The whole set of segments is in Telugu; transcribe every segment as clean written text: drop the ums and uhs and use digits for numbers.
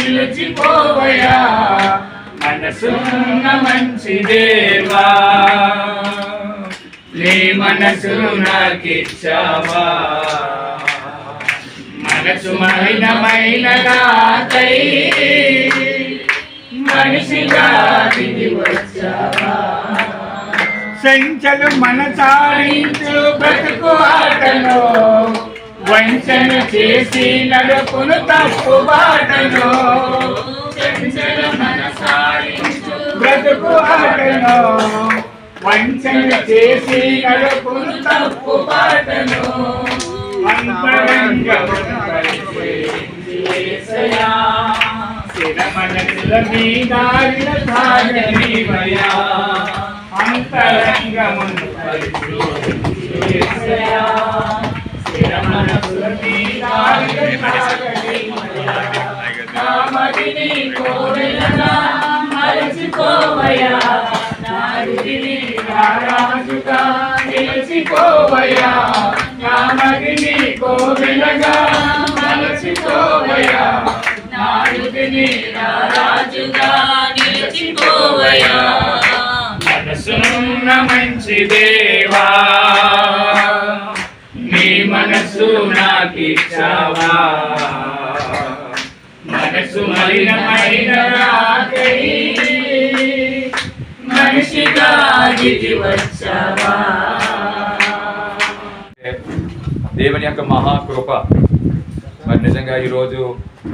నిలిచిపోవయా మనసున్న మంచి దేవా నీ మనసు నాకిచ్చావా మనసు మలినమైన నాకై మనిషిగా దిగి వచ్చావా సంచలు మనసాడించు బ్రతుకు ఆటలో వంచన చేసి నడుపును తప్పు బాటలో సంచలు మనసాడించు బ్రతుకు ఆటలో వంచన చేసి నడుపును తప్పు బాటలో అంతరంగమును పరిశీలించి యేసయ్యా మనసుల మీద సాగనివయా అంతరంగమును పరిశీలించి యేసయ్యా మనసుల మీద సాగనివయా నా మదిని కోవెలగా మరచిపోవయా నా రుదిని రాజుగా నిలిచిపోవయా నా మదిని కోవెలగా మరచిపోవయా నాడుని రాజుగా నిలిచిపోవయా మనసున్న మంచి దేవా నీ మనసు నాకిచ్చావా మనసు మలినమైన నాకై మనిషిగా దిగి వచ్చావా దేవుని యొక్క మహాకృప మరి నిజంగా ఈరోజు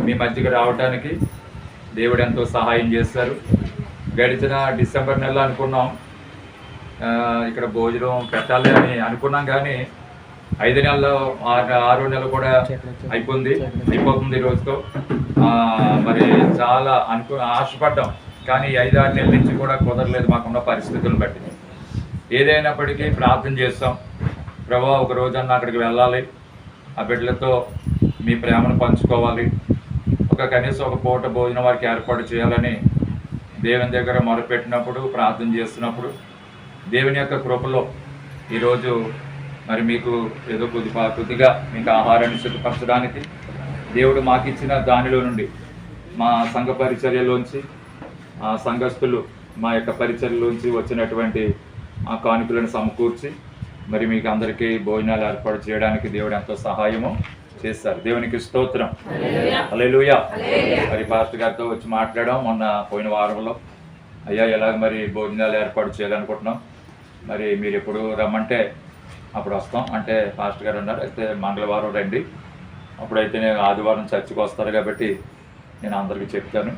మీ మధ్యకి రావడానికి దేవుడు ఎంతో సహాయం చేస్తారు. గడిచిన డిసెంబర్ నెల అనుకున్నాం ఇక్కడ భోజనం పెట్టాలి అని అనుకున్నాం, కానీ 5 నెలలు 6 నెలలు కూడా అయిపోతుంది ఈ రోజుతో. మరి చాలా ఆశపడ్డాం, కానీ 5-6 నెలల నుంచి కూడా కుదరలేదు మాకున్న పరిస్థితులను బట్టి. ఏదైనప్పటికీ ప్రార్థన చేస్తాం, ప్రభా ఒక రోజన్నా అక్కడికి వెళ్ళాలి, ఆ బిడ్డలతో మీ ప్రేమను పంచుకోవాలి, కనీసం ఒక పూట భోజనం వారికి ఏర్పాటు చేయాలని దేవుని దగ్గర మొదలుపెట్టినప్పుడు ప్రార్థన చేస్తున్నప్పుడు దేవుని యొక్క కృపలో ఈరోజు మరి మీకు ఏదో కొద్దిగా మీకు ఆహారాన్ని సిద్ధపరచడానికి దేవుడు మాకు ఇచ్చిన దానిలో నుండి మా సంఘ పరిచర్యలోంచి సంఘస్థులు మా యొక్క పరిచర్యలోంచి వచ్చినటువంటి ఆ కానుకలను సమకూర్చి మరి మీకు అందరికీ భోజనాలు ఏర్పాటు చేయడానికి దేవుడు ఎంతో సహాయము చేస్తారు. దేవునికి స్తోత్రం, హల్లెలూయా. మరి పాస్టర్ గారితో వచ్చి మాట్లాడాం మొన్న పోయిన వారంలో, అయ్యా ఎలాగ మరి భోజనాలు ఏర్పాటు చేయాలనుకుంటున్నాం, మరి మీరు ఎప్పుడు రమ్మంటే అప్పుడు వస్తాం అంటే పాస్టర్ గారు అన్నారు, అయితే మంగళవారం రండి, అప్పుడైతే నేను ఆదివారం చర్చికి వస్తారు కాబట్టి నేను అందరికీ చెప్తాను,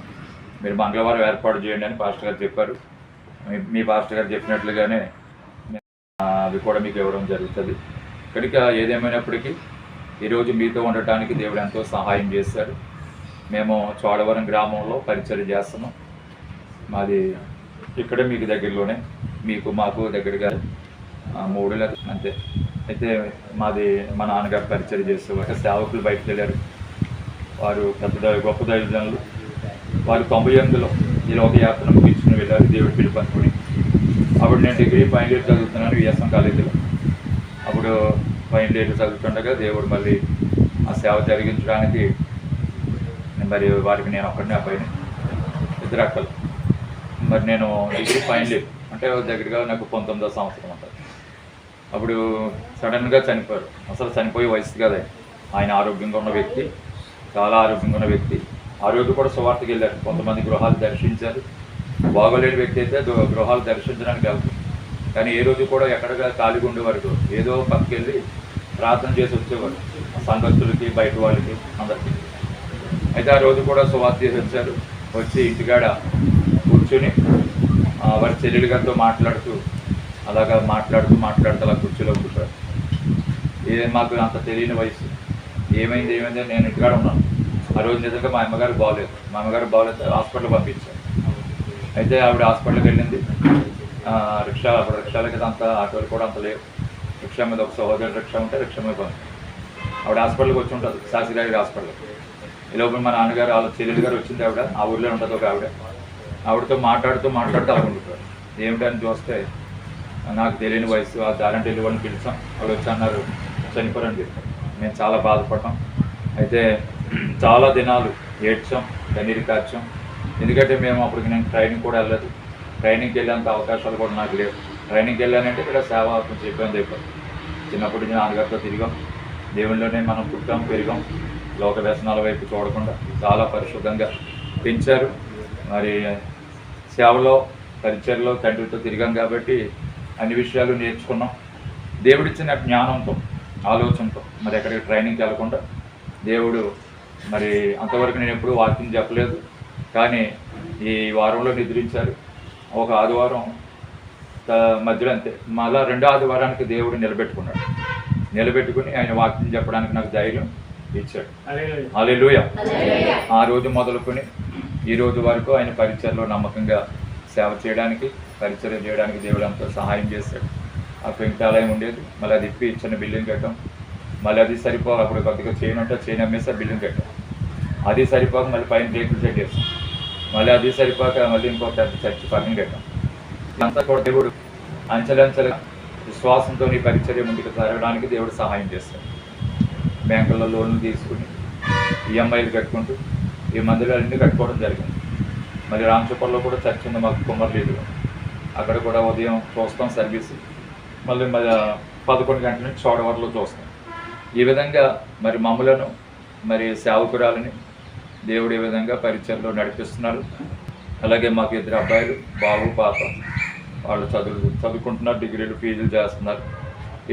మీరు మంగళవారం ఏర్పాటు చేయండి అని పాస్టర్ గారు చెప్పారు. మీ పాస్టర్ గారు చెప్పినట్లుగానే అవి కూడా మీకు ఇవ్వడం జరుగుతుంది. కనుక ఏదేమైనప్పటికీ ఈరోజు మీతో ఉండటానికి దేవుడు ఎంతో సహాయం చేశారు. మేము చోడవరం గ్రామంలో పరిచర్య చేస్తున్నాం, మాది ఇక్కడే మీకు దగ్గరలోనే, మాకు దగ్గరగా 3 నెలలు అంతే. అయితే మాది మా నాన్నగారు పరిచర్య చేసేవారు, సేవకులు బయటకు వెళ్ళారు, వారు గొప్ప దైవజనులు, వారు 98లో ఈ లోకయాత్ర ముగించుకుని వెళ్ళారు దేవుడి పిలుపనుకుని. అప్పుడు నేను డిగ్రీ ఫైనల్ ఇయర్ చదువుతున్నాను విఎస్ఎం కాలేజీలో. అప్పుడు ఫైనల్ ఇయర్ చదువుతుండగా దేవుడు మళ్ళీ ఆ సేవ జరిగించడానికి మరి వారికి నేను ఒక్కడిని అబ్బాయిని, 2 అక్కలు. మరి నేను డిగ్రీ ఫైనల్ ఇయర్ అంటే దగ్గరగా నాకు 19వ సంవత్సరం ఉంటుంది. అప్పుడు సడన్గా చనిపోయారు. అసలు చనిపోయే వయసు కదా, ఆయన ఆరోగ్యంగా ఉన్న వ్యక్తి, చాలా ఆరోగ్యంగా ఉన్న వ్యక్తి. ఆ రోజు కూడా సువార్తకి వెళ్ళారు, కొంతమంది గృహాలు దర్శించారు. బాగోలేని వ్యక్తి అయితే గృహాలు దర్శించడానికి వెళ్తారు, కానీ ఏ రోజు కూడా ఎక్కడగా ఖాళీగా ఉండేవారు, ఏదో పక్కకెళ్ళి ప్రార్థన చేసి వచ్చేవారు సంఘస్థులకి బయట వాళ్ళకి అందరికీ. అయితే ఆ రోజు కూడా సువార్త చేసి వచ్చారు. వచ్చి ఇంటికాడ కూర్చొని వారి చెల్లెలి గారితో మాట్లాడుతూ మాట్లాడుతూ అలా కుర్చీలో కూర్చోరు. మాకు అంత తెలియని వయసు, ఏమైంది నేను ఇంటికాడ ఉన్నాను. ఆ రోజు నిజంగా మా అమ్మగారు బాగోలేదు, హాస్పిటల్ పంపించారు. అయితే ఆవిడ హాస్పిటల్కి వెళ్ళింది. రిక్షాలకి అంత ఆటోలు కూడా అంత లేవు, రిక్షా మీద ఒక సహోదరు రిక్షా ఉంటే రిక్షా మీద పంపి ఆవిడ హాస్పిటల్కి వచ్చి ఉంటుంది, శాస్త్రిగారి హాస్పిటల్. ఈ లోపల మా నాన్నగారు వాళ్ళ చెల్లెలు గారు వచ్చింది, ఆవిడ ఆ ఊళ్ళో ఉంటుంది ఒక ఆవిడతో మాట్లాడుతూ అలా ఉండిపోయారు. ఏమిటని చూస్తే నాకు తెలియని వయసు, ఆ దారంటే వెళ్ళి పిలిచాం, వాళ్ళు వచ్చి అన్నారు చనిపోరని చెప్పారు. మేము చాలా బాధపడ్డాం. అయితే చాలా దినాలు ఏడ్చాం, కన్నీరు కార్చాం. ఎందుకంటే మేము అప్పటికి నేను ట్రైనింగ్ కూడా వెళ్ళలేదు. ట్రైనింగ్కి వెళ్ళేంత అవకాశాలు కూడా నాకు లేవు. ట్రైనింగ్కి వెళ్ళానంటే ఇక్కడ సేవ కొంచెం ఇబ్బంది అయిపోయింది. చిన్నప్పటి నుంచి నాన్నగారితో తిరిగాం, దేవుళ్ళలోనే మనం పుట్టాం పెరిగాం. లోక వ్యసనాల వైపు చూడకుండా చాలా పరిశుద్ధంగా పెంచారు. మరి సేవలో పరిచయలో తండ్రితో తిరిగాం కాబట్టి అన్ని విషయాలు నేర్చుకున్నాం. దేవుడిచ్చిన జ్ఞానంతో ఆలోచనతో మరి ఎక్కడికి ట్రైనింగ్కి వెళ్ళకుండా దేవుడు మరి అంతవరకు నేను ఎప్పుడూ వాక్యం చెప్పలేదు, కానీ ఈ వారంలో నిద్రించారు. ఒక ఆదివారం మధ్యలో అంతే, మళ్ళీ రెండో ఆదివారానికి దేవుడు నిలబెట్టుకుని ఆయన వాక్యం చెప్పడానికి నాకు ధైర్యం ఇచ్చాడు. హల్లెలూయా. ఆ రోజు మొదలుకొని ఈ రోజు వరకు ఆయన పరిచయలో నమ్మకంగా సేవ చేయడానికి పరిచయం చేయడానికి దేవుడు అంతా సహాయం చేశాడు. ఆ పెంకాలయం ఉండేది, మళ్ళీ అది ఇప్పి చిన్న బిల్డింగ్ కట్టాం. మళ్ళీ అది సరిపోక అప్పుడు కొద్దిగా చేయనుంటే చేయని అమ్మేసి బిల్డింగ్ కట్టాం. అది సరిపోక మళ్ళీ పైన రేకులు సెట్ చేస్తాం. మళ్ళీ అది సరిపోక మళ్ళీ ఇంకో పెద్ద చర్చి పక్కన కట్టాం. ఇదంతా కూడా దేవుడు అంచెలంచెలుగా విశ్వాసంతో నీ పరిచర్య ముందుకు జరగడానికి దేవుడు సహాయం చేస్తాడు. బ్యాంకుల్లో లోన్లు తీసుకుని ఈఎంఐలు కట్టుకుంటూ ఈ మందిలో అన్నీ కట్టుకోవడం జరిగింది. మరి రామచూపర్లో కూడా చర్చ్ ఉంది మాకు, కుమ్మర్లేదు. అక్కడ కూడా ఉదయం చూస్తాం సర్వీస్, మళ్ళీ 11 గంటల నుంచి చోడవరలో చూస్తాం. ఈ విధంగా మరి మమ్మలను మరి సేవకురాలని దేవుడు ఈ విధంగా పరిచయలో నడిపిస్తున్నారు. అలాగే మాకు 2 అబ్బాయిలు, బాబు పాప, వాళ్ళు చదువుకుంటున్నారు, డిగ్రీలు ఫీజులు చేస్తున్నారు.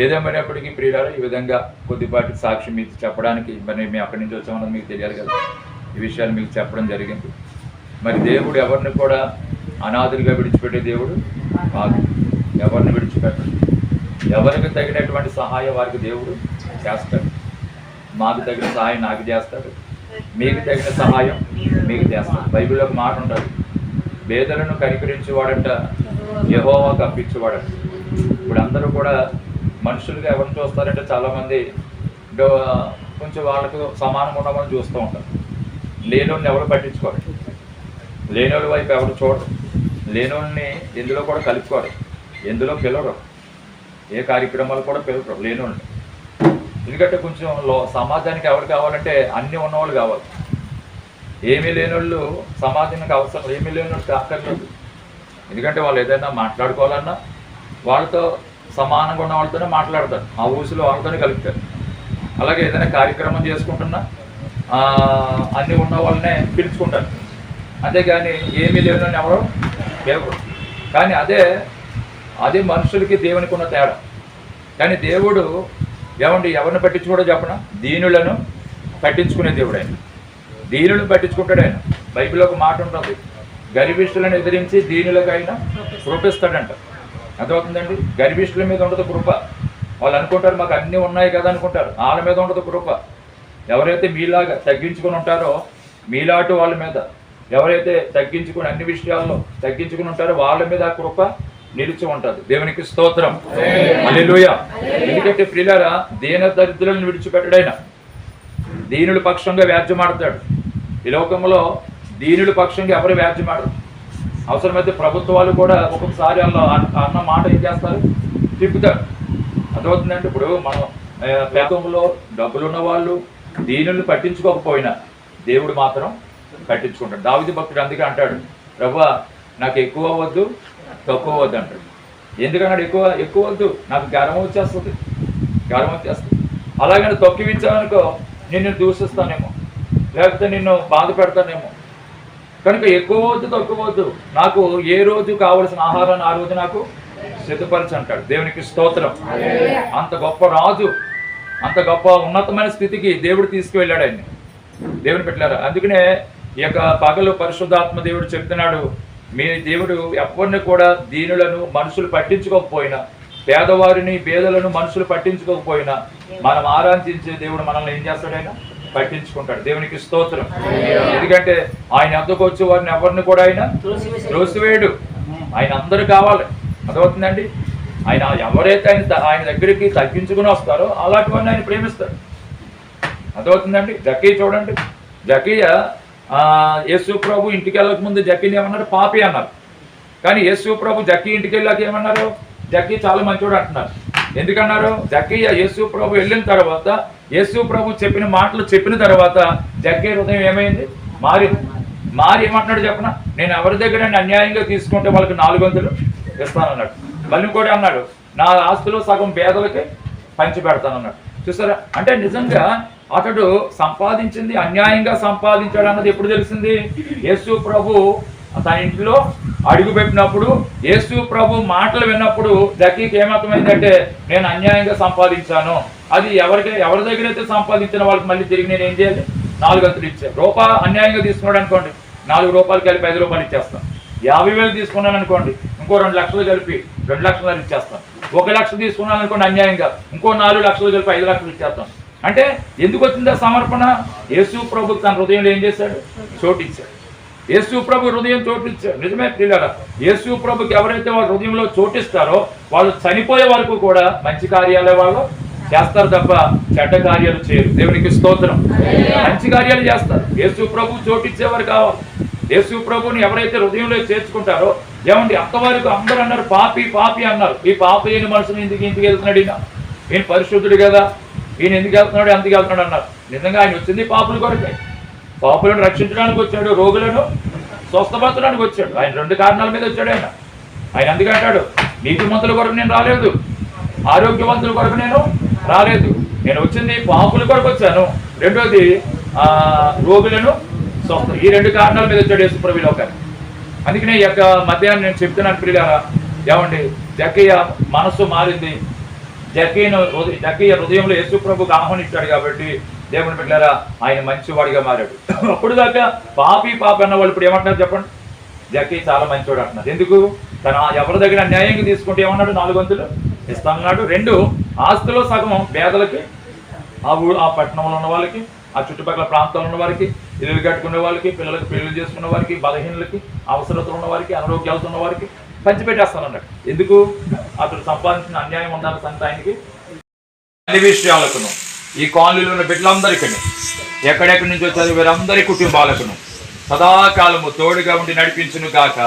ఏదేమైనప్పటికీ ప్రియులారా, ఈ విధంగా కొద్దిపాటి సాక్షి మీకు చెప్పడానికి మరి మేము అక్కడి నుంచి వచ్చామన్నది మీకు తెలియాలి కదా, ఈ విషయాలు మీకు చెప్పడం జరిగింది. మరి దేవుడు ఎవరిని కూడా అనాథులుగా విడిచిపెట్టే దేవుడు కాదు. ఎవరిని విడిచిపెట్టడు. ఎవరికి తగినటువంటి సహాయం వారికి దేవుడు చేస్తాడు. మాకు తగిన సహాయం నాకు చేస్తాడు, మీకు తగిన సహాయం మీకు చేస్తాడు. బైబిల్లో ఒక మాట ఉంటుంది, పేదలను కనికరించేవాడంట యెహోవా కప్పించేవాడంట. ఇప్పుడు అందరూ కూడా మనుషులుగా ఎవరిని చూస్తారంటే చాలామంది కొంచెం వాళ్ళకు సమానంగా ఉండమని చూస్తూ ఉంటారు. లేనోళ్ళని ఎవరు పట్టించుకోరు, లేనోళ్ళ వైపు ఎవరు చూడరు, లేనోళ్ళని ఎందులో కూడా కలుపుకోరు, ఎందులో పిలవరు, ఏ కార్యక్రమాలు కూడా పిలవరు లేనోళ్ళని. ఎందుకంటే కొంచెం సమాజానికి ఎవరు కావాలంటే అన్నీ ఉన్నవాళ్ళు కావాలి. ఏమీ లేనోళ్ళు సమాజానికి అవసరం, ఏమీ లేనోళ్ళు అక్కర్లేదు. ఎందుకంటే వాళ్ళు ఏదైనా మాట్లాడుకోవాలన్నా వాళ్ళతో సమానంగా ఉన్న వాళ్ళతోనే మాట్లాడతారు, ఆ ఊసులో వాళ్ళతోనే కలుపుతారు. అలాగే ఏదైనా కార్యక్రమం చేసుకుంటున్నా అన్నీ ఉన్న వాళ్ళనే పిలుచుకుంటారు, అంతేగాని ఏమీ లేనోళ్ళని ఎవరో లేవు. కానీ అదే మనుషులకి దేవునికి ఉన్న తేడా. కానీ దేవుడు ఎవరిని పట్టించుకోవడో చెప్పనా, దీనులను పట్టించుకునే దేవుడు ఆయన. దీనులను పట్టించుకుంటాడు ఆయన. బైబిల్లో ఒక మాట ఉంటుంది, గర్విష్ఠులను ఎదిరించి దీనులకైనా కృపిస్తాడంట. అర్థమవుతుందండి. గర్విష్ఠుల మీద ఉండదు కృప. వాళ్ళు అనుకుంటారు మాకు అన్నీ ఉన్నాయి కదా అనుకుంటారు, వాళ్ళ మీద ఉండదు కృప. ఎవరైతే మీలాగా తగ్గించుకుని ఉంటారో మీలాంటి వాళ్ళ మీద, ఎవరైతే తగ్గించుకుని అన్ని విషయాల్లో తగ్గించుకుని ఉంటారో వాళ్ళ మీద ఆ కృప నిలిచి ఉంటుంది. దేవునికి స్తోత్రం, హల్లెలూయా. ఎందుకంటే ప్రియులారా, దీన దరిద్రులను విడిచిపెట్టడైనా దీనుల పక్షంగా వ్యాజ్యమాడతాడు. ఈ లోకంలో దీనుల పక్షంగా ఎవరు వ్యాజ్యమాడరు. అవసరమైతే ప్రభుత్వాలు కూడా ఒక్కొక్కసారి అన్న మాట ఏం చేస్తారు, తిప్పుతారు. అర్థమవుతుందంటే ఇప్పుడు మనం పేదంలో డబ్బులున్న వాళ్ళు దీనులను పట్టించుకోకపోయినా దేవుడు మాత్రం పట్టించుకుంటాడు. దావీదు భక్తుడు అందుకే అంటాడు, ప్రభువా నాకు ఎక్కువ వద్దు తక్కువ వద్దు అంటాడు. ఎందుకన్నాడు ఎక్కువ వద్దు, నాకు గర్వం వచ్చేస్తుంది. అలాగే తక్కువ ఇచ్చావనుకో నిన్ను దూషిస్తానేమో, లేకపోతే నిన్ను బాధ పెడతానేమో. కనుక ఎక్కువ వద్దు తక్కువ వద్దు, నాకు ఏ రోజు కావలసిన ఆహారాన్ని ఆ రోజు నాకు సిద్ధపరచు అంటాడు. దేవునికి స్తోత్రం. అంత గొప్ప రాజు, అంత గొప్ప ఉన్నతమైన స్థితికి దేవుడు తీసుకువెళ్ళాడు ఆయన్ని. దేవుని పెట్టారు. అందుకనే ఈ యొక్క పగలు పరిశుద్ధాత్మ దేవుడు చెప్తున్నాడు, మీ దేవుడు ఎవరిని కూడా దీనులను మనుషులు పట్టించుకోకపోయినా, పేదవారిని పేదలను మనుషులు పట్టించుకోకపోయినా మనం ఆరాధించే దేవుడు మనల్ని ఏం చేస్తాడైనా పట్టించుకుంటాడు. దేవునికి స్తోత్రం. ఎందుకంటే ఆయన వద్దకు వచ్చే వారిని ఎవరిని కూడా ఆయన త్రోసివేయడు. ఆయన అందరూ కావాలి. అర్థమవుతుందండి. ఆయన ఎవరైతే ఆయన దగ్గరికి తగ్గించుకుని వస్తారో అలాంటి వారిని ఆయన ప్రేమిస్తాడు. అర్థమవుతుందండి. జక్కయ్య చూడండి, జక్కయ్య యేసు ప్రభు ఇంటికి వెళ్ళక ముందు జక్కీని ఏమన్నారు, పాపి అన్నారు. కానీ యేసు ప్రభు జక్కీ ఇంటికి వెళ్ళాక ఏమన్నారు, జక్కీ చాలా మంచోడు అంటున్నారు. ఎందుకన్నారు, జక్కయ్య యేసు ప్రభు వెళ్ళిన తర్వాత యేసు ప్రభు చెప్పిన మాటలు చెప్పిన తర్వాత జక్కయ్య హృదయం ఏమైంది, మారి ఏమంటున్నాడు చెప్పనా, నేను ఎవరి దగ్గర అన్యాయంగా తీసుకుంటే వాళ్ళకి 400 ఇస్తానన్నాడు. మళ్ళీ కూడా అన్నాడు, నా ఆస్తిలో సగం పేదలకి పంచి పెడతానన్నాడు. చూసారా, అంటే నిజంగా అతడు సంపాదించింది అన్యాయంగా సంపాదించాడు అన్నది ఎప్పుడు తెలిసింది? యేసు ప్రభు తన ఇంట్లో అడుగు పెట్టినప్పుడు, యేసు ప్రభు మాటలు విన్నప్పుడు జక్కీకి ఏమర్థమైందంటే, నేను అన్యాయంగా సంపాదించాను. అది ఎవరి దగ్గర అయితే సంపాదించిన వాళ్ళకి మళ్ళీ తిరిగి నేను ఏం చేయాలి? 400 ఇచ్చాను. రూపాయి అన్యాయంగా తీసుకున్నాడు అనుకోండి, 4 రూపాయలు కలిపి 5 రూపాయలు ఇచ్చేస్తాను. 50,000 తీసుకున్నాను అనుకోండి, ఇంకో 2 లక్షలు కలిపి 2 లక్షలు ఇచ్చేస్తాను. 1 లక్ష తీసుకున్నాను అనుకోండి అన్యాయంగా, ఇంకో 4 లక్షలు కలిపి 5 లక్షలు ఇచ్చేస్తాను. అంటే ఎందుకు వచ్చింది ఆ సమర్పణ? యేసు ప్రభు తన హృదయంలో ఏం చేశాడు? చోటు ఇచ్చాడు. యేసు ప్రభు హృదయం చోటిచ్చాడు. నిజమే పిల్లరా, యేసు ప్రభుకి ఎవరైతే వాళ్ళ హృదయంలో చోటిస్తారో వాళ్ళు చనిపోయే వరకు కూడా మంచి కార్యాలే వాళ్ళు చేస్తారు తప్ప చెడ్డ కార్యాలు చేయరు. దేవునికి స్తోత్రం. మంచి కార్యాలు చేస్తారు. యేసు ప్రభు చోటిచ్చేవారు కావాలి. యేసు ప్రభుని ఎవరైతే హృదయంలో చేర్చుకుంటారో, ఏమండి అంతవరకు అందరూ అన్నారు పాపి పాపి అన్నారు. ఈ పాపి అయిన మనుషులు ఇంటికి వెళ్తున్నాడు, ఈయన పరిశుద్ధుడు కదా, ఈయన ఎందుకు వెళ్తున్నాడు అందుకు వెళ్తున్నాడు అన్నారు. నిజంగా ఆయన వచ్చింది పాపుల కొరకే. పాపులను రక్షించడానికి వచ్చాడు, రోగులను స్వస్థపరచడానికి వచ్చాడు. ఆయన 2 కారణాల మీద వచ్చాడు. ఆయన అందుకంటాడు, నీతిమంతుల కొరకు నేను రాలేదు, ఆరోగ్యవంతుల కొరకు నేను రాలేదు, నేను వచ్చింది పాపుల కొరకు వచ్చాను, రెండోది రోగులను స్వస్థ. ఈ 2 కారణాల మీద వచ్చాడు యేసు ప్రభు లోకానికి. అందుకనే ఈ యొక్క మధ్యాహ్నం నేను చెప్తున్నాను ప్రియులారా, ఏమండి జక్కయ్య మనస్సు మారింది. జక్కయ్య హృదయంలో యేసు ప్రభుకి ఆహ్వానించాడు కాబట్టి దేవుని బిడ్డలారా ఆయన మంచివాడిగా మారాడు. అప్పుడు దాకా పాపి అన్న వాళ్ళు ఇప్పుడు ఏమంటున్నారు చెప్పండి? జక్కయ్య చాలా మంచివాడు అంటున్నారు. ఎందుకు? తన ఎవరి దగ్గర న్యాయంగా తీసుకుంటే ఏమన్నాడు? 400 ఇస్తామన్నాడు. 2 ఆస్తిలో సగం పేదలకి, ఆ పట్టణంలో ఉన్న వాళ్ళకి, ఆ చుట్టుపక్కల ప్రాంతాల్లో ఉన్న వారికి, ఇల్లు కట్టుకునే వాళ్ళకి, పిల్లలకి పెళ్లి చేసుకున్న వారికి, బలహీనులకి, అవసరతలు ఉన్న వారికి, అనారోగ్యాలతో ఉన్న వారికి పంచిపెట్టేస్తానన్నాడు. ఎందుకు? అతడు సంపాదించిన అన్యాయం ఉండాలి సంత ఆయనకి. అన్ని విషయాలకును ఈ కాలనీలో ఉన్న బిడ్డలందరికీ, ఎక్కడెక్కడి నుంచి వచ్చారు వీరందరి కుటుంబాలకును సదాకాలము తోడుగా ఉండి నడిపించును గాక.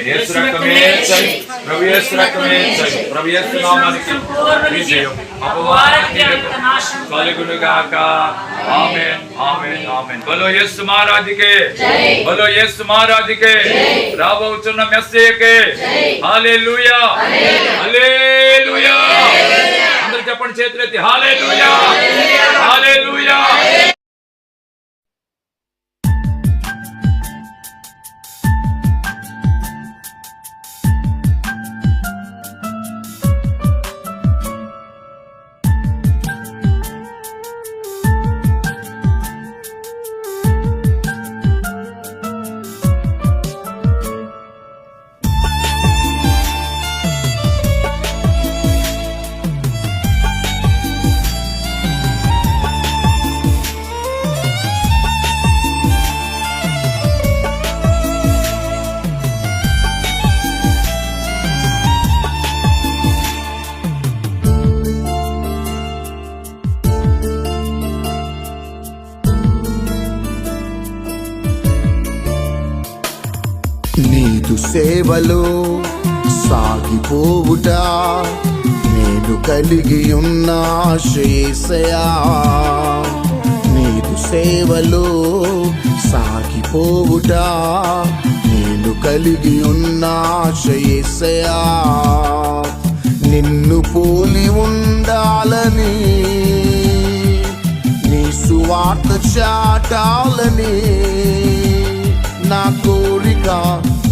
యేసు రక్తమే జై, ప్రభు యేసు రక్తమే జై, ప్రభు యేసు నామానికి విజయం అపవాదికి కలుగును గాక. ఆమేన్ ఆమేన్ ఆమేన్. బలో యేసు మహారాజుకే జై, బలో యేసు మహారాజుకే, రాబోతున్న మెస్సీయకే హల్లెలూయా హల్లెలూయా. అందరూ చెప్పండి చేతులెత్తి హల్లెలూయా హల్లెలూయా. నీదు సేవలో సాగిపోవుట నేను కలిగి ఉన్న ఆశయేసయా. నీదు సేవలో సాగిపోవుట నేను కలిగి ఉన్న ఆశయేసయా. నిన్ను పోలి ఉండాలని, నీ సువార్త చాటాలని నా కోరిక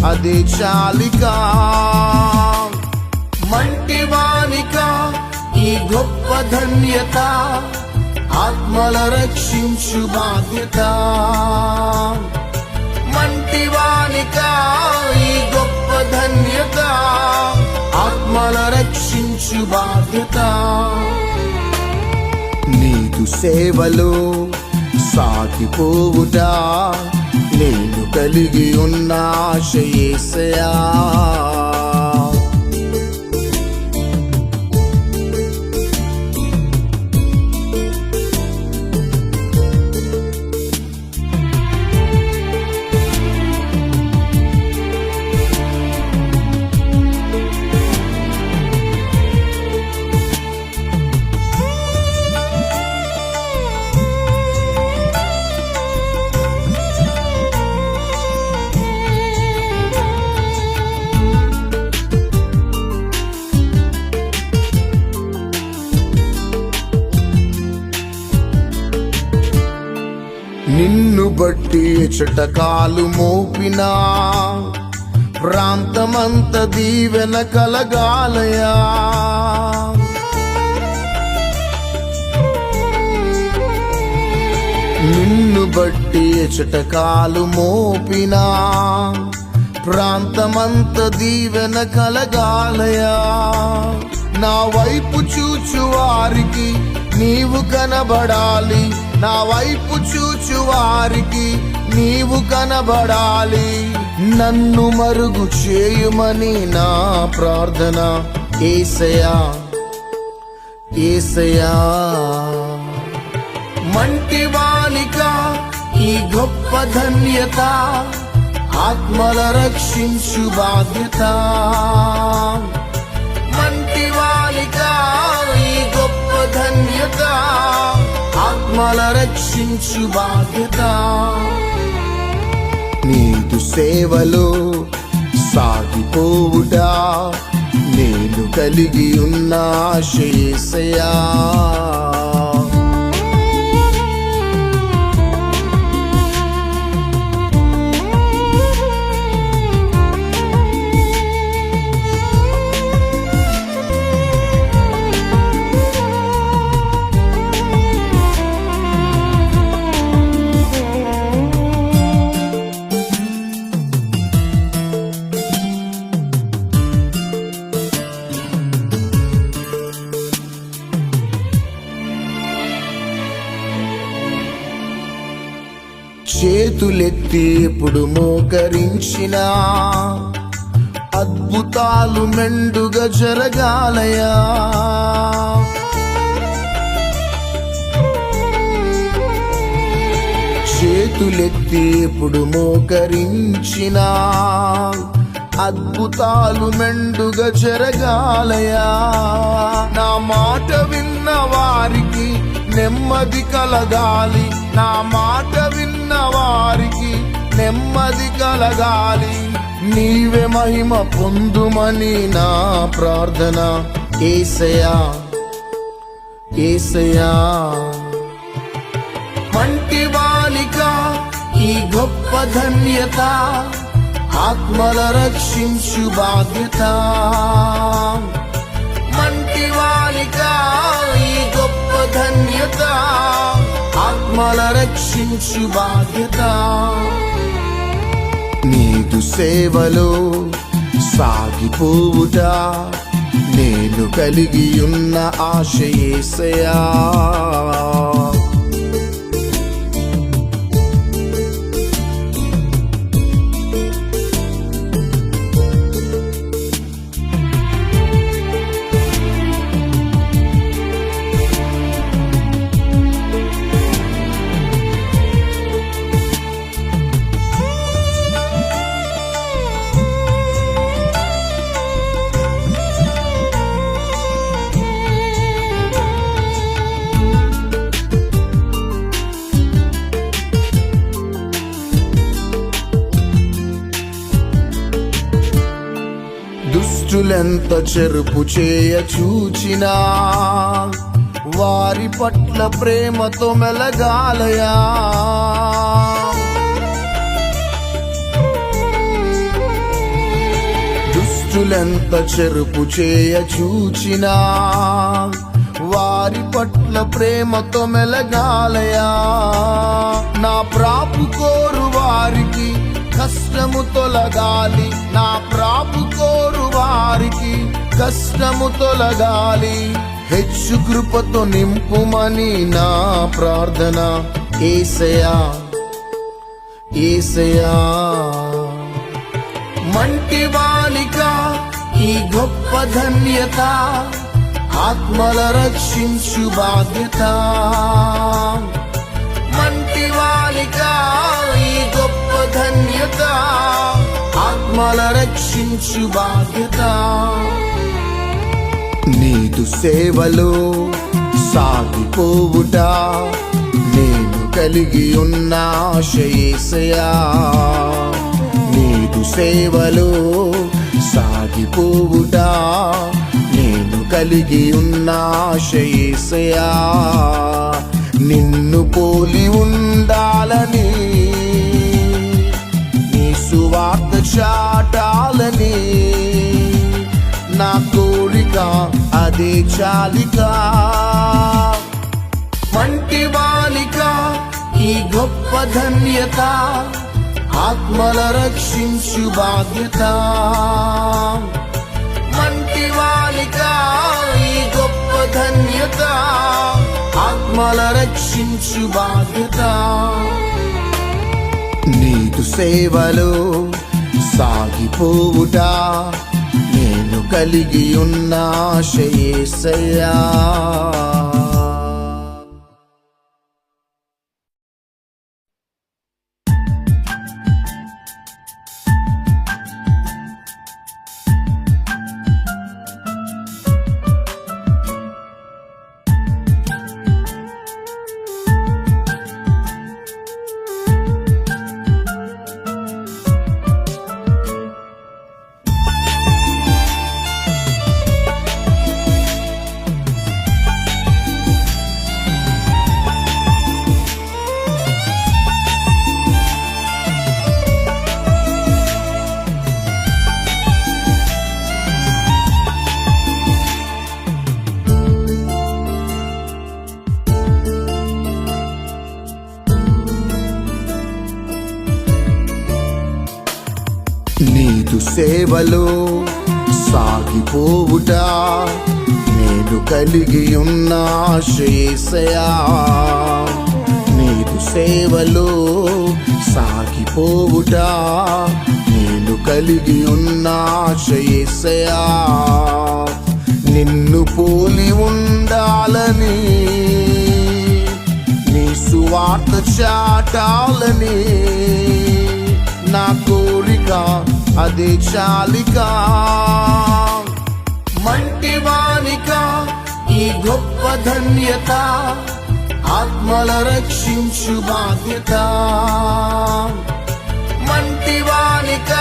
అదే చాలిక. మంటివానిక ఈ గొప్ప ధన్యత, ఆత్మల రక్షించు బాధ్యత. మంటివానిక ఈ గొప్ప ధన్యత, ఆత్మల రక్షించు బాధ్యత. నీదు సేవలో సాగిపోవుట నేను కలిగి ఉన్న ఆశయేసయా. నిన్ను బట్టి ఎచటకాలు మోపినా ప్రాంతమంత దీవెన కలగాలయా. నిన్ను బట్టి ఎచటకాలు మోపినా ప్రాంతమంత దీవెన కలగాలయా. నా వైపు చూచు వారికి నీవు కనబడాలి, నా వైపు చూచు వారికి నీవు కనబడాలి. నన్ను మరుగు చేయుమని నా ప్రార్థన యేసయ్యా, యేసయ్యా. మంటివానిగా ఈ గొప్ప ధన్యత, ఆత్మల రక్షించు బాధ్యత. మంటివానిగా ఈ గొప్ప ధన్యత, ఆత్మల రక్షించు బాధ్యత. నీదు సేవలో సాగిపోవుటా నేను కలిగి ఉన్న ఆశ యేసయ్యా. చేతులెత్తి ఎప్పుడు మోకరించినా అద్భుతాలు మెండుగా జరగాలయా. చేతులెత్తి ఎప్పుడు మోకరించినా అద్భుతాలు మెండుగా జరగాలయా. నా మాట విన్న వారికి నెమ్మది కలగాలి, నా మాట విన్న వారికి నెమ్మది కలగాలి. నీవే మహిమ పొందుమని నా ప్రార్థన యేసయ్యా, యేసయ్యా. మంటివానిగా ఈ గొప్ప ధన్యత, ఆత్మల రక్షించు బాధ్యత. మంటివానిగా ఈ గొప్ప ధన్యత, ఆత్మల రక్షించు బాధ్యత. నీదు సేవలో సాగిపోవుటా నేను కలిగి ఉన్న ఆశ యేసయ్యా. దుష్టులెంత చెరుపు చేయ చూచినా వారి పట్ల ప్రేమతో మెలగాలయా. దుష్టులెంత చెరుపు చేయ చూచినా వారి పట్ల ప్రేమతో మెలగాలయా. నా ప్రాపు కోరు వారికి కష్టము తొలగాలి, నా ప్రాపు కోరు వారికి కష్టము తొలగాలి. హెచ్చు కృపతో నింపుమని నా ప్రార్థన యేసయ్యా, యేసయ్యా. మంటివానిగా ఈ గొప్ప ధన్యత, ఆత్మల రక్షించు బాధ్యత. మంటివానిగా ఈ గొప్ప ధన్యత, ఆత్మల రక్షించు బాధ్యత. నీదు సేవలో సాగిపోవుటా నేను కలిగి ఉన్న ఆశ యేసయ్యా. నీదు సేవలో సాగిపోవుటా నేను కలిగి ఉన్న ఆశ యేసయ్యా. నిన్ను పోలి ఉండాలని అదే చాలిక. మంటి బాలిక ఈ గొప్ప ధన్యత, ఆత్మల రక్షించు బాధ్యత. మంటి బాలిక ఈ గొప్ప ధన్యత, ఆత్మల రక్షించు బాధ్యత. నీదు సేవలో సాగిపోవుట నేను కలిగి ఉన్న ఆశ యేసయ్యా. నీదు సేవలో సాగిపోవుట నేను కలిగి ఉన్న ఆశ యేసయ్యా. నీదు సేవలో సాగిపోవుట నేను కలిగి ఉన్న ఆశ యేసయ్యా. నిన్ను పోలి ఉండాలని, నీ సువార్త చాటాలని నా కోరిక అదే చాలిక. మంటి బాలిక ఈ గొప్ప ధన్యత, ఆత్మల రక్షించు బాధ్యత. మంటి బాలిక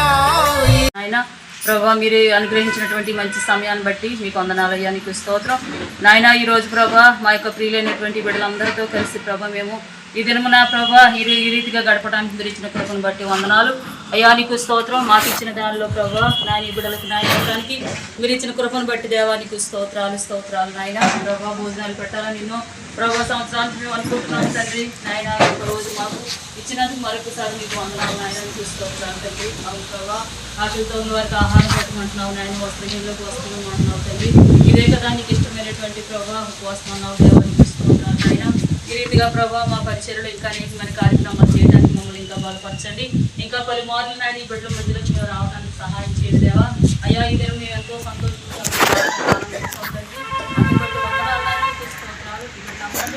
ఆయన ప్రభా మీరు అనుగ్రహించినటువంటి మంచి సమయాన్ని బట్టి మీకు వందనాలయ్యా, నీకు స్తోత్రం నాయన. ఈరోజు ప్రభా మా యొక్క ప్రియులైనటువంటి బిడ్డలందరితో కలిసి ప్రభా మేము ఈ దినమున ప్రభా ఈ రీతిగా గడపడానికి మీరు ఇచ్చిన కృపను బట్టి వందనాలు అయ్యా, నీకు స్తోత్రం. మాకు ఇచ్చిన దానిలో ప్రభా నాయన బిడ్డలకు నాయనడానికి మీరు ఇచ్చిన కృపను బట్టి దేవానికి స్తోత్రాలు నాయన. ప్రభా భోజనాలు పెట్టాలని ఎన్నో ప్రభా సంవత్సరానికి మేము అనుకుంటున్నాం తండ్రి. నాయన ఒక రోజు మాకు ఇచ్చినందుకు మరొకసారి మీకు వందనాలు నాయన, నీకు స్తోత్రాలు తండ్రి. అవును ప్రభా ఆకలితో ఉన్న వారికి ఆహారం పెట్టమంటున్నావు నాయన, వస్త్రహీనులకు వస్త్రం అంటున్నావు తండ్రి. ఇదే కదా నీకు ఇష్టమైనటువంటి ప్రభా ఉపవాసం అన్నావు దేవానికి స్తోత్రాలు నాయన. ఈ రీతిగా ప్రభావ మా పరిచయలో ఇంకా అనేకమైన కార్యక్రమాలు చేయడానికి మమ్మల్ని ఇంకా బలపరచండి. ఇంకా పలుమార్లు నాయన ఈ బిడ్డల మధ్యలో మేము రావడానికి సహాయం చేయదు దేవా. అయ్యా ఈ దినం మేము ఎంతో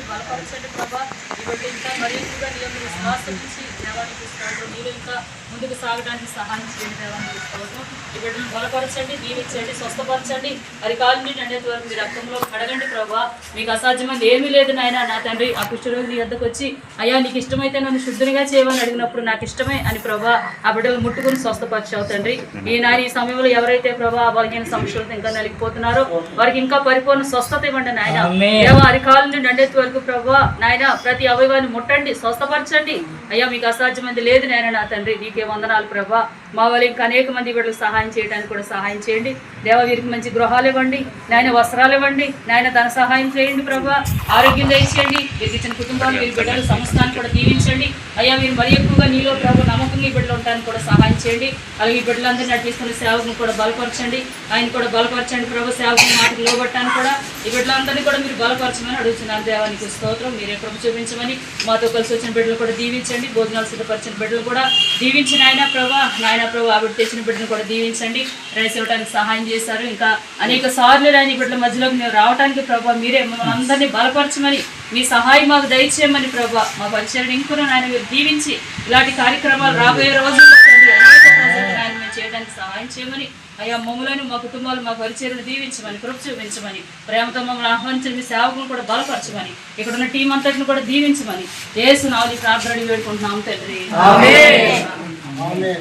బలపరచండి ప్రభా. ఈ బిడ్డ ఇంకా మరీ ఎక్కువగా నీ యొక్క విశ్వాసం నుంచి దేవానికి స్తోత్రం. మీరు ఇంకా ముందుకు సాగడానికి సహాయం చేయండి దేవానికి స్తోత్రం. ఈ బిడ్డను బలపరచండి, దీవించండి, స్వస్థపరచండి. అరికాల నుండి అండేంత వరకు మీ రక్తంలో కడగండి ప్రభా. మీకు అసాధ్యమైంది ఏమీ లేదు నాయన. నా తండ్రి ఆ కుష్ఠరోగి నీ వద్దకు వచ్చి అయ్యా నీకు ఇష్టమైతే నన్ను శుద్ధిగా చేయమని అడిగినప్పుడు నాకు ఇష్టమే అని ప్రభా ఆ బిడ్డలు ముట్టుకుని స్వస్థపరిచావు తండ్రి. ఈ సమయంలో ఎవరైతే ప్రభా ఆ బలహీన సమస్యలతో ఇంకా నలిగిపోతున్నారో వారికి ఇంకా పరిపూర్ణ స్వస్థత ఇవ్వండి నాయన. దేవా అరికాల నుండి అండేంత వరకు ప్రభా నాయన ప్రతి అవయవాన్ని ముట్టండి, స్వస్థపరచండి. అయ్యా మీకు అసాధ్యమైంది లేదు నాయన. నా తండ్రి నీకే వందనాలు ప్రభా. మా వాళ్ళు ఇంకా అనేక మంది బిడ్డలు సహాయం చేయడానికి కూడా సహాయం చేయండి దేవా. వీరికి మంచి గృహాలు ఇవ్వండి నాయన, వస్త్రాలు ఇవ్వండి నాయన, ధన సహాయం చేయండి ప్రభా. ఆరోగ్యం దయచేయండి. వీరికి ఇచ్చిన కుటుంబాలు వీరి బిడ్డలు సంస్థాన్ని కూడా దీవించండి అయ్యా. మీరు మరి ఎక్కువగా నీలో ప్రభు నమ్మకంగా ఈ బిడ్డలు ఉండడానికి కూడా సహాయం చేయండి. అలాగే ఈ బిడ్డలందరినీ నడిపిస్తున్న సేవకుని కూడా బలపరచండి, ఆయన కూడా బలపరచండి ప్రభు. సేవకుని మాటకు లోబట్టాన్ని కూడా ఈ బిడ్డలందరినీ కూడా మీరు బలపరచమని అడుగుతున్నాను దేవానికి స్తోత్రం. మీరే ప్రభు చూపించమని మాతో కలిసి వచ్చిన బిడ్డలు కూడా దీవించండి. భోజనాలు సిద్ధపరిచిన బిడ్డలు కూడా దీవించిన ఆయన ప్రభా. నాయన ప్రభు ఆవిడ తెచ్చిన బిడ్డను కూడా దీవించండి. రైస్ ఇవ్వడానికి సహాయం చేశారు. ఇంకా అనేక సార్లు రాని బిడ్డల మధ్యలోకి మేము రావడానికి ప్రభా మీరే మమ్మల్ని అందరినీ బలపరచమని, మీ సహాయం మాకు దయచేయమని ప్రభా. మా పరిచయం ఇంకొన ఆయన మీరు దీవించి ఇలాంటి కార్యక్రమాలు రాబోయే రోజుల్లో అనేక ప్రజలకు ఆయన మేము చేయడానికి సహాయం చేయమని అయ్యా. మమ్మలను మా కుటుంబాలు మా పరిచయను దీవించమని, కృప చూపించమని, ప్రేమతో మమ్మల్ని ఆహ్వానించిన మీ సేవకులను కూడా బలపరచమని, ఇక్కడ ఉన్న టీం అంతటిని కూడా దీవించమని యేసు నామములో ప్రార్థన వేడుకుంటున్నాం తండ్రి. ఆమేన్.